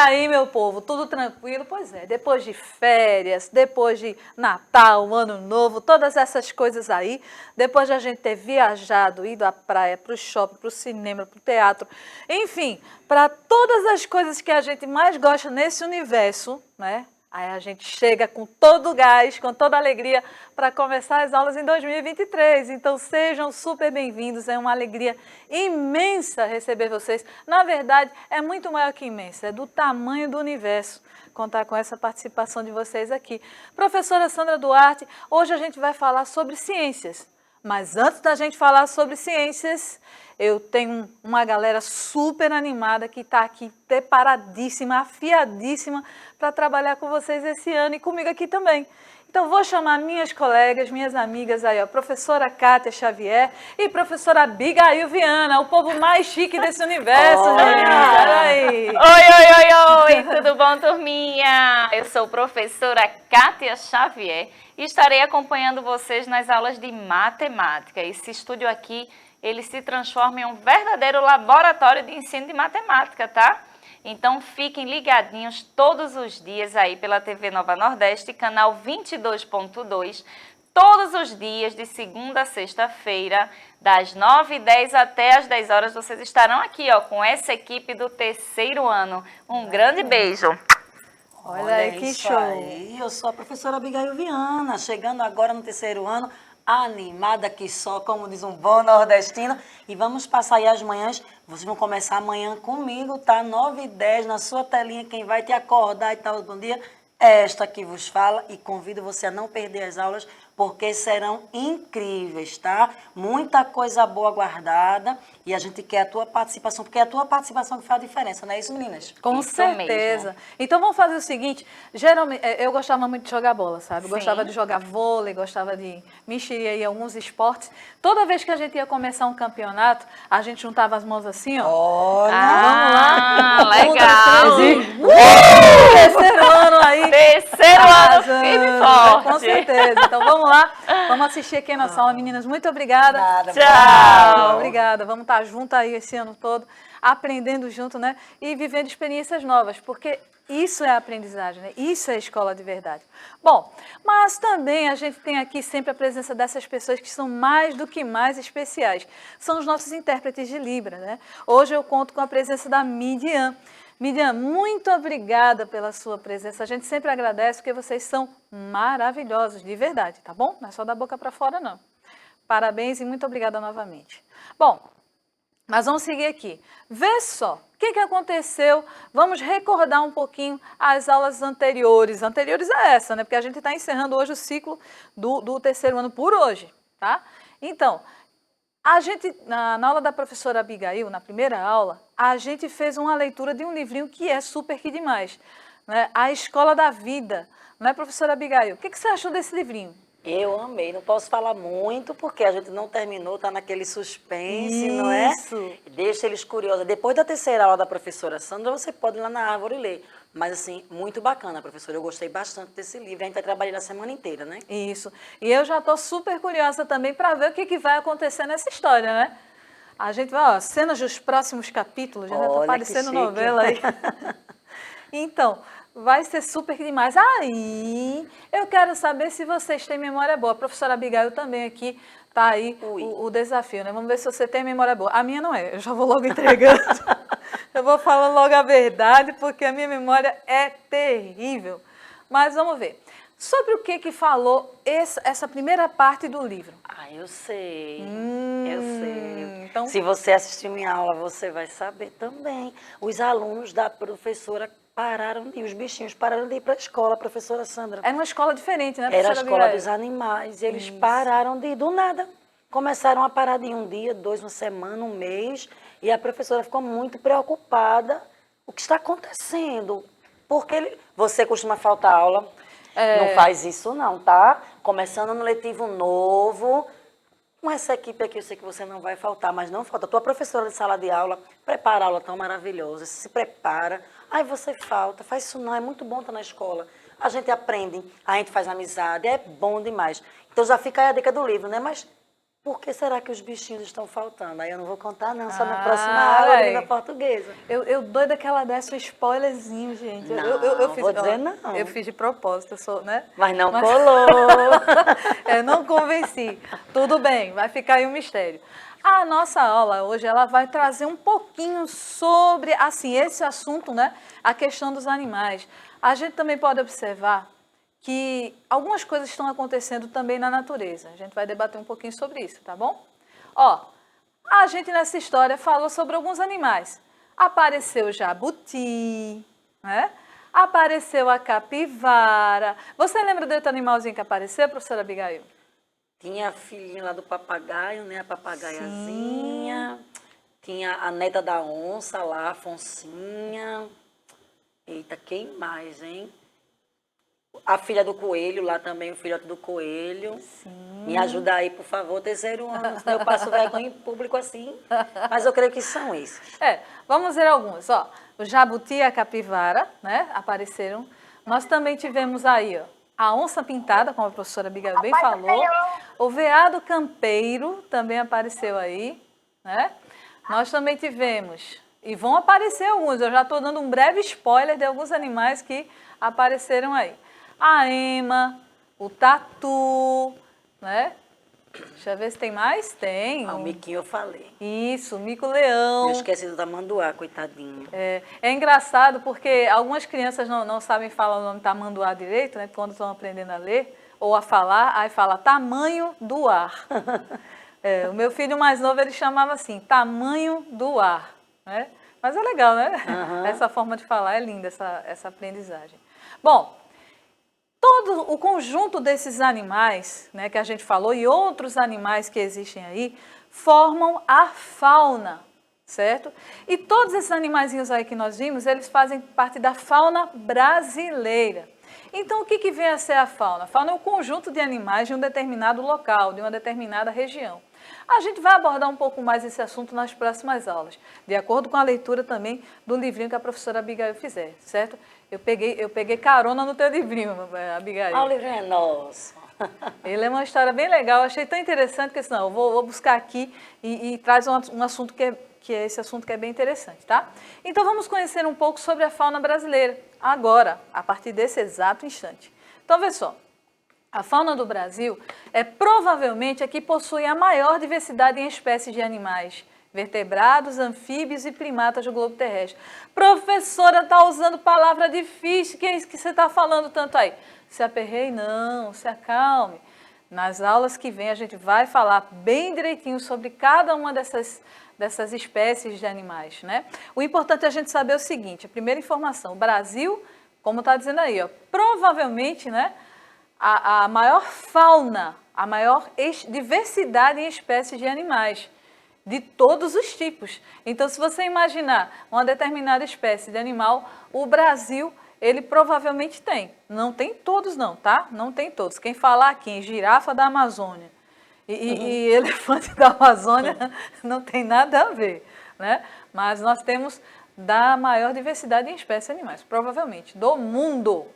aí, meu povo, tudo tranquilo? Pois é, depois de férias, depois de Natal, Ano Novo, todas essas coisas aí, depois de a gente ter viajado, ido à praia, para o shopping, para o cinema, para o teatro, enfim, para todas as coisas que a gente mais gosta nesse universo, né? Aí a gente chega com todo o gás, com toda a alegria para começar as aulas em 2023. Então sejam super bem-vindos, é uma alegria imensa receber vocês. Na verdade, é muito maior que imensa, é do tamanho do universo contar com essa participação de vocês aqui. Professora Sandra Duarte, hoje a gente vai falar sobre ciências. Mas antes da gente falar sobre ciências, eu tenho uma galera super animada que está aqui preparadíssima, afiadíssima para trabalhar com vocês esse ano e comigo aqui também. Então vou chamar minhas colegas, minhas amigas aí, ó, professora Kátia Xavier e professora Abigail Viana, o povo mais chique desse universo, gente. Olha aí. Oi, tudo bom, turminha? Eu sou professora Kátia Xavier e estarei acompanhando vocês nas aulas de matemática. Esse estúdio aqui, ele se transforma em um verdadeiro laboratório de ensino de matemática, tá? Então fiquem ligadinhos todos os dias aí pela TV Nova Nordeste, canal 22.2, todos os dias de segunda a sexta-feira, das 9h10 até as 10 horas, vocês estarão aqui, ó, com essa equipe do terceiro ano. Um grande beijo! Olha aí que show! Aí. Eu sou a professora Abigail Viana, chegando agora no terceiro ano, animada que só, como diz um bom nordestino. E vamos passar aí as manhãs, vocês vão começar amanhã comigo, tá? 9h10 na sua telinha, quem vai te acordar e tal, bom dia, é esta que vos fala. E convido você a não perder as aulas, porque serão incríveis, tá? Muita coisa boa guardada e a gente quer a tua participação, porque é a tua participação que faz a diferença, não é isso, meninas? Com Isso certeza. mesmo. Então vamos fazer o seguinte, geralmente, eu gostava muito de jogar bola, sabe? Sim. Gostava de jogar vôlei, gostava de me enxerir aí em alguns esportes. Toda vez que a gente ia começar um campeonato, a gente juntava as mãos assim, ó. Olha! Ah, Um, dois, legal! três e... Terceiro ano aí. Terceiro ano Arrasando. firme e forte. Com certeza. Então vamos lá, vamos assistir aqui a nossa aula. Meninas, muito obrigada. Nada, Tchau. Obrigada. Vamos estar juntas aí esse ano todo, aprendendo junto, né? E vivendo experiências novas, porque isso é a aprendizagem, né? Isso é a escola de verdade. Bom, mas também a gente tem aqui sempre a presença dessas pessoas que são mais do que mais especiais. São os nossos intérpretes de Libra, né? Hoje eu conto com a presença da Midian. Midian, muito obrigada pela sua presença. A gente sempre agradece porque vocês são maravilhosos, de verdade, tá bom? Não é só da boca para fora, não. Parabéns e muito obrigada novamente. Bom, mas vamos seguir aqui. Vê só, o que aconteceu? Vamos recordar um pouquinho as aulas anteriores. Anteriores a essa, né? Porque a gente está encerrando hoje o ciclo do terceiro ano por hoje, tá? Então, a gente, na aula da professora Abigail, na primeira aula, a gente fez uma leitura de um livrinho que é super que demais, né? A Escola da Vida, né, professora Abigail? O que você achou desse livrinho? Eu amei, não posso falar muito porque a gente não terminou, tá naquele suspense, não é? Isso. Deixa eles curiosos. Depois da terceira aula da professora Sandra, você pode ir lá na árvore e ler. Mas assim, muito bacana, professora, eu gostei bastante desse livro, a gente vai trabalhar a semana inteira, né? Isso. E eu já estou super curiosa também para ver o que vai acontecer nessa história, né? A gente vai, ó, cenas dos próximos capítulos, já está Olha, parecendo que chique. novela aí. Então, vai ser super demais. Aí, eu quero saber se vocês têm memória boa. A professora Abigail também aqui tá aí o desafio, né? Vamos ver se você tem memória boa. A minha não é, eu já vou logo entregando. Eu vou falando logo a verdade, porque a minha memória é terrível. Mas vamos ver. Sobre o que falou essa primeira parte do livro? Ah, eu sei. Eu sei. Então, Se você assistir minha aula, você vai saber também. Os alunos da professora pararam de ir, os bichinhos pararam de ir para a escola, professora Sandra. era uma escola diferente, né, Era a professora escola Abigail? dos animais. E eles Isso. pararam de ir do nada. Começaram a parar de ir um dia, dois, uma semana, um mês. E a professora ficou muito preocupada. O que está acontecendo? Porque você costuma faltar aula. Não faz isso não, tá? Começando no letivo novo. Com essa equipe aqui, eu sei que você não vai faltar, mas não falta. Tua professora de sala de aula prepara a aula tão maravilhosa, se prepara. Aí você falta, faz isso não, é muito bom estar na escola. A gente aprende, a gente faz amizade, é bom demais. Então já fica aí a dica do livro, né? Mas Por que será que os bichinhos estão faltando? Aí eu não vou contar, não, só na Ah, próxima aula de aí. língua portuguesa. Eu doida que ela desse um spoilerzinho, gente. Não, vou dizer ó, não. Eu fiz de propósito, né? Mas não colou. Eu não convenci. Tudo bem, vai ficar aí um mistério. A nossa aula hoje, ela vai trazer um pouquinho sobre, assim, esse assunto, né? A questão dos animais. A gente também pode observar que algumas coisas estão acontecendo também na natureza. A gente vai debater um pouquinho sobre isso, tá bom? Ó, a gente nessa história falou sobre alguns animais. Apareceu o jabuti, né? Apareceu a capivara. Você lembra do outro animalzinho que apareceu, professora Abigail? Tinha a filhinha lá do papagaio, né? A papagaiazinha. Tinha a neta da onça lá, a Afonsinha. Eita, quem mais, hein? A filha do coelho lá também, o filhote do coelho. Sim. Me ajuda aí, por favor, terceiro ano. Senão eu passo vergonha em público assim. Mas eu creio que são esses. Vamos ver alguns. Ó, o jabuti e a capivara, né? Apareceram. Nós também tivemos aí, ó, a onça pintada, como a professora Abigail bem falou. O veado campeiro também apareceu aí, né? Nós também tivemos, e vão aparecer alguns, eu já estou dando um breve spoiler de alguns animais que apareceram aí. A ema, o tatu, né? Deixa eu ver se tem mais. Tem. O miquinho eu falei. Isso, o mico-leão. Eu esqueci do tamanduá, coitadinho. É engraçado porque algumas crianças não sabem falar o nome tamanduá direito, né? Quando estão aprendendo a ler ou a falar, aí fala tamanho do ar. O meu filho mais novo, ele chamava assim, tamanho do ar, né? Mas é legal, né? Uhum. Essa forma de falar é linda, essa aprendizagem. Bom, todo o conjunto desses animais, né, que a gente falou, e outros animais que existem aí, formam a fauna, certo? E todos esses animaizinhos aí que nós vimos, eles fazem parte da fauna brasileira. Então, o que vem a ser a fauna? A fauna é o conjunto de animais de um determinado local, de uma determinada região. A gente vai abordar um pouco mais esse assunto nas próximas aulas, de acordo com a leitura também do livrinho que a professora Abigail fizer, certo? Eu peguei carona no teu livrinho, Abigail. Ah, o livrinho é nosso. Ele é uma história bem legal, eu achei tão interessante que assim, não, eu vou buscar aqui e traz um assunto que é esse assunto que é bem interessante, tá? Então vamos conhecer um pouco sobre a fauna brasileira, agora, a partir desse exato instante. Então, vê só. A fauna do Brasil é provavelmente a que possui a maior diversidade em espécies de animais, vertebrados, anfíbios e primatas do globo terrestre. Professora, está usando palavra difícil, que é isso que você está falando tanto aí? Se aperreie não, se acalme. Nas aulas que vem a gente vai falar bem direitinho sobre cada uma dessas espécies de animais, né? O importante é a gente saber o seguinte, a primeira informação, o Brasil, como está dizendo aí, ó, provavelmente, né? A maior fauna, a maior diversidade em espécies de animais, de todos os tipos. Então, se você imaginar uma determinada espécie de animal, o Brasil, ele provavelmente tem. Não tem todos não, tá? Não tem todos. Quem falar aqui em girafa da Amazônia e elefante da Amazônia não tem nada a ver, né? Mas nós temos da maior diversidade em espécies de animais, provavelmente, do mundo.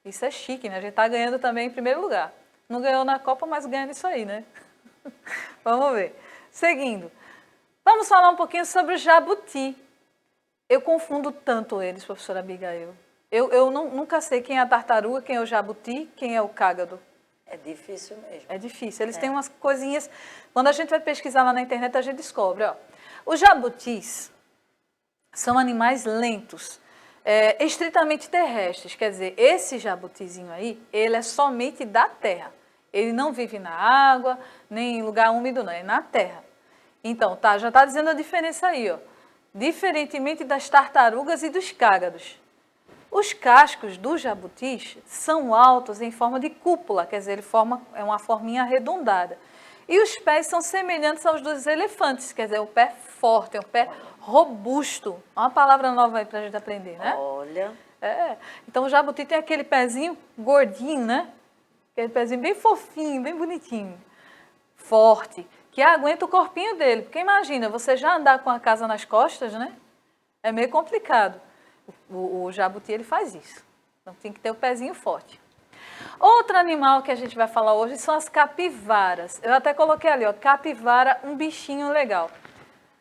Isso é chique, né? A gente está ganhando também em primeiro lugar. Não ganhou na Copa, mas ganha nisso aí, né? Vamos ver. Seguindo. Vamos falar um pouquinho sobre o jabuti. Eu confundo tanto eles, professora Abigail. Eu nunca sei quem é a tartaruga, quem é o jabuti, quem é o cágado. É difícil mesmo. É difícil. Eles têm umas coisinhas... Quando a gente vai pesquisar lá na internet, a gente descobre. Ó. Os jabutis são animais lentos. Estritamente terrestres, quer dizer, esse jabutizinho aí, ele é somente da terra. Ele não vive na água, nem em lugar úmido, não, é na terra. Então, tá, já está dizendo a diferença aí, ó. Diferentemente das tartarugas e dos cágados. Os cascos dos jabutis são altos em forma de cúpula, quer dizer, ele é uma forminha arredondada. E os pés são semelhantes aos dos elefantes, quer dizer, o pé forte, é um pé robusto. Uma palavra nova aí para a gente aprender, né? Olha. Então o jabuti tem aquele pezinho gordinho, né? Aquele pezinho bem fofinho, bem bonitinho. Forte, que aguenta o corpinho dele. Porque imagina, você já andar com a casa nas costas, né? É meio complicado. O jabuti, ele faz isso. Então tem que ter o pezinho forte. Outro animal que a gente vai falar hoje são as capivaras. Eu até coloquei ali, ó, capivara, um bichinho legal.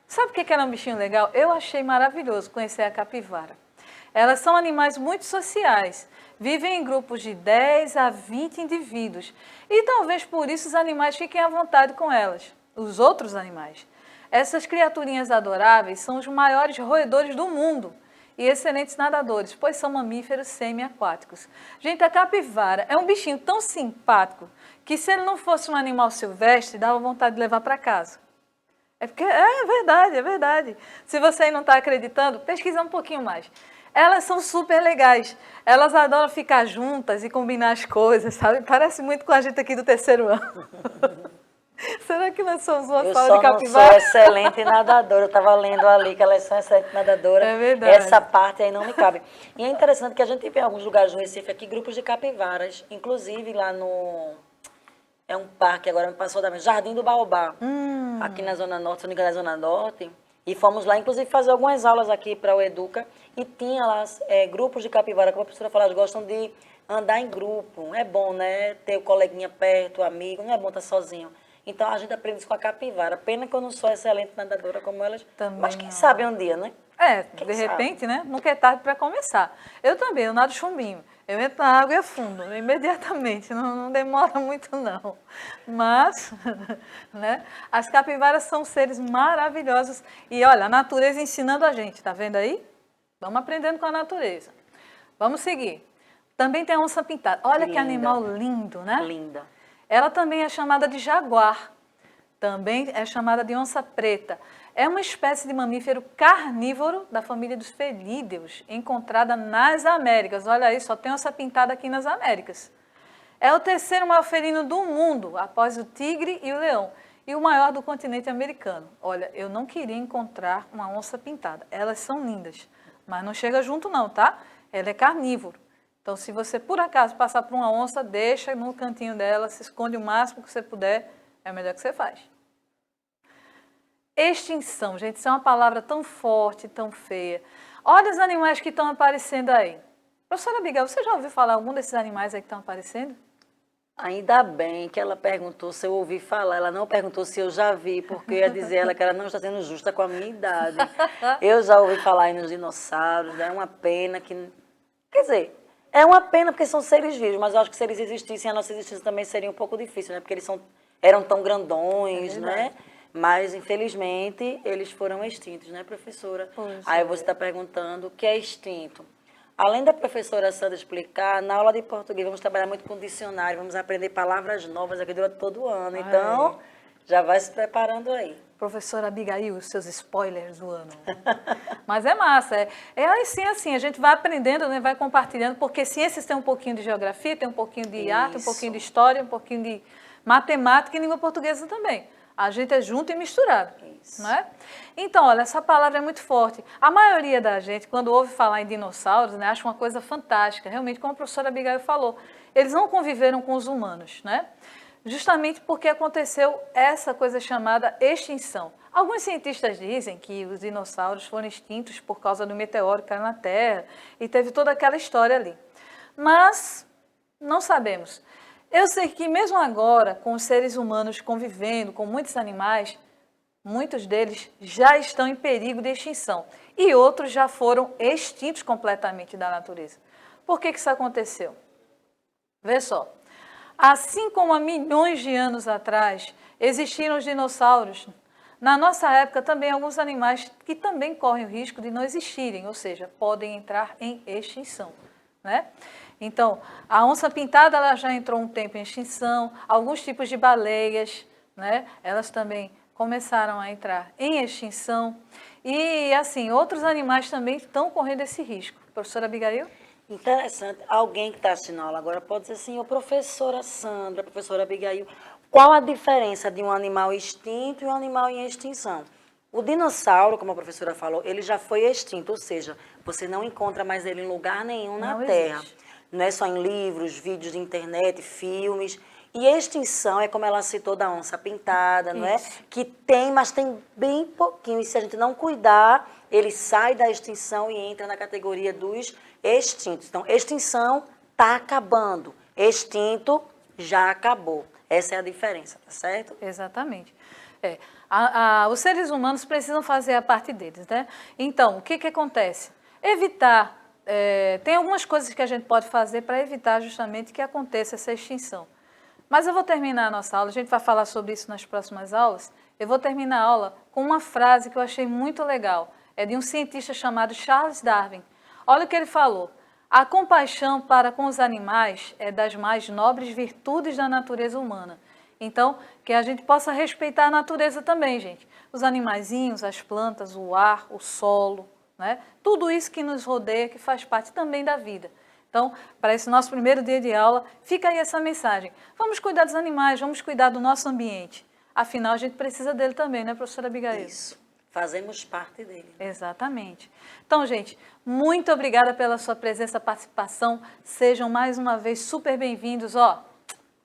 Sabe o que era um bichinho legal? Eu achei maravilhoso conhecer a capivara. Elas são animais muito sociais, vivem em grupos de 10 a 20 indivíduos. E talvez por isso os animais fiquem à vontade com elas, os outros animais. Essas criaturinhas adoráveis são os maiores roedores do mundo e excelentes nadadores, pois são mamíferos semi-aquáticos. Gente, a capivara é um bichinho tão simpático que se ele não fosse um animal silvestre, dava vontade de levar para casa. É verdade, é verdade. Se você aí não está acreditando, pesquisa um pouquinho mais. Elas são super legais. Elas adoram ficar juntas e combinar as coisas, sabe? Parece muito com a gente aqui do terceiro ano. Será que nós somos uma sala de capivara? Eu sou excelente nadadora. Eu estava lendo ali que elas são excelentes nadadoras. É verdade. Essa parte aí não me cabe. E é interessante que a gente vê em alguns lugares do Recife aqui grupos de capivaras. Inclusive lá no... É um parque, agora me passou da mente. Jardim do Baobá. Aqui na Zona Norte, se não me engano, na Zona Norte. E fomos lá, inclusive, fazer algumas aulas aqui para o Educa. E tinha lá grupos de capivara, como a professora falou, elas gostam de andar em grupo. É bom, né? Ter o coleguinha perto, o amigo. Não é bom estar sozinho. Então, a gente aprende isso com a capivara. Pena que eu não sou excelente nadadora como elas. Também mas quem não. sabe um dia, né? De repente, né? Nunca é tarde para começar. Eu também, eu nado chumbinho. Eu entro na água e afundo, imediatamente, não demora muito não. Mas, né, as capivaras são seres maravilhosos. E olha, a natureza ensinando a gente, tá vendo aí? Vamos aprendendo com a natureza. Vamos seguir. Também tem a onça pintada. Olha que animal lindo, né? Linda. Ela também é chamada de jaguar. Também é chamada de onça preta. É uma espécie de mamífero carnívoro da família dos felídeos, encontrada nas Américas. Olha aí, só tem onça pintada aqui nas Américas. É o terceiro maior felino do mundo, após o tigre e o leão, e o maior do continente americano. Olha, eu não queria encontrar uma onça pintada. Elas são lindas, mas não chega junto não, tá? Ela é carnívoro. Então, se você por acaso passar por uma onça, deixa no cantinho dela, se esconde o máximo que você puder, é o melhor que você faz. Extinção, gente, isso é uma palavra tão forte, tão feia. Olha os animais que estão aparecendo aí. Professora Abigail, você já ouviu falar algum desses animais aí que estão aparecendo? Ainda bem que ela perguntou se eu ouvi falar. Ela não perguntou se eu já vi, porque eu ia dizer ela que ela não está sendo justa com a minha idade. Eu já ouvi falar aí nos dinossauros, é uma pena que... Quer dizer, é uma pena porque são seres vivos, mas eu acho que se eles existissem, a nossa existência também seria um pouco difícil, né? Porque eles eram tão grandões, né? Mas, infelizmente, eles foram extintos, né, professora? Aí você está perguntando o que é extinto. Além da professora Sandra explicar, na aula de português vamos trabalhar muito com dicionário, vamos aprender palavras novas aqui durante todo o ano. Então, já vai se preparando aí. Professora Abigail, os seus spoilers do ano. Mas é massa, é assim, a gente vai aprendendo, né, vai compartilhando, porque ciências tem um pouquinho de geografia, tem um pouquinho de arte, um pouquinho de história, um pouquinho de matemática e língua portuguesa também. A gente é junto e misturado, não é? Então, olha, essa palavra é muito forte. A maioria da gente, quando ouve falar em dinossauros, né, acha uma coisa fantástica. Realmente, como a professora Abigail falou, eles não conviveram com os humanos, né? Justamente porque aconteceu essa coisa chamada extinção. Alguns cientistas dizem que os dinossauros foram extintos por causa do meteoro que caiu na Terra e teve toda aquela história ali. Mas não sabemos. Eu sei que mesmo agora, com os seres humanos convivendo com muitos animais, muitos deles já estão em perigo de extinção e outros já foram extintos completamente da natureza. Por que isso aconteceu? Vê só, assim como há milhões de anos atrás existiram os dinossauros, na nossa época também alguns animais que também correm o risco de não existirem, ou seja, podem entrar em extinção, né? Então, a onça pintada ela já entrou um tempo em extinção, alguns tipos de baleias, né? Elas também começaram a entrar em extinção. E, assim, outros animais também estão correndo esse risco. Professora Abigail? Interessante. Alguém que está assistindo a aula agora pode dizer assim, professora Sandra, professora Abigail, qual a diferença de um animal extinto e um animal em extinção? O dinossauro, como a professora falou, ele já foi extinto, ou seja, você não encontra mais ele em lugar nenhum na Terra. Não é só em livros, vídeos de internet, filmes. E extinção é como ela citou da onça pintada, não é? Que tem, mas tem bem pouquinho. E se a gente não cuidar, ele sai da extinção e entra na categoria dos extintos. Então, extinção está acabando. extinto, já acabou. Essa é a diferença, tá certo? Exatamente. Os seres humanos precisam fazer a parte deles, né? Então, o que que acontece? Evitar, tem algumas coisas que a gente pode fazer para evitar justamente que aconteça essa extinção. Mas eu vou terminar a nossa aula, a gente vai falar sobre isso nas próximas aulas. Eu vou terminar a aula com uma frase que eu achei muito legal. É de um cientista chamado Charles Darwin. Olha o que ele falou. A compaixão para com os animais é das mais nobres virtudes da natureza humana. Então, que a gente possa respeitar a natureza também, gente. Os animaizinhos, as plantas, o ar, o solo, né? Tudo isso que nos rodeia, que faz parte também da vida. Então, para esse nosso primeiro dia de aula, fica aí essa mensagem. Vamos cuidar dos animais, vamos cuidar do nosso ambiente. Afinal, a gente precisa dele também, né, professora Abigail? Isso. Fazemos parte dele. Exatamente. Então, gente, muito obrigada pela sua presença, participação. Sejam mais uma vez super bem-vindos.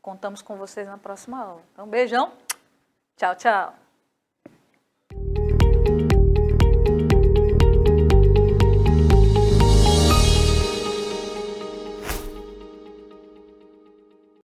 Contamos com vocês na próxima aula. Então, beijão. Tchau, tchau.